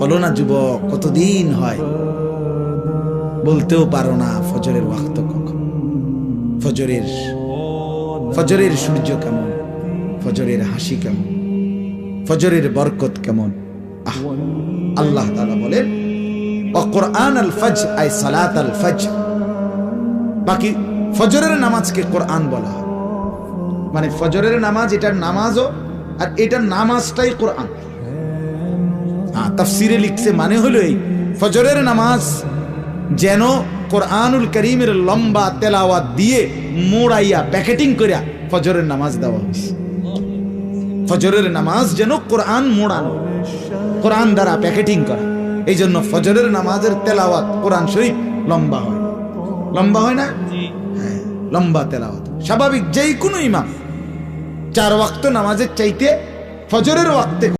বলো না যুবক, কতদিন হয় বলতেও পারো না ফজরের ওয়াক্ত কখন, ফজরের সূর্য কেমন, ফজরের হাসি কেমন, ফজরের বরকত কেমন। আল্লাহ তাআলা বলেন কুরআন আল ফজর আই সালাত আল ফজর। বাকি ফজরের নামাজকে কোরআন বলা হয়, মানে ফজরের নামাজ এটার নামাজও, আর এটার নামাজটাই কোরআন। তাফসিরে লিখছে মানে হলো এই, ফজরের নামাজ যেন কোরআনুল কারীমের লম্বা তেলাওয়াত দিয়ে মোড়াইয়া প্যাকেটিং করিয়া ফজরের নামাজ দেওয়া হয়েছে। ফজরের নামাজ যেন কোরআন মোড়ানো, কোরআন দ্বারা প্যাকেটিং করা। এই জন্য ফজরের নামাজের তেলাওয়াত কোরআন শরীফ লম্বা হয়, লম্বা হয় না? হ্যাঁ, লম্বা তেলাওয়াত স্বাভাবিক। যেই কোনো ইমাম 4 ওয়াক্ত নামাজের চাইতে ফজরের ওয়াক্তে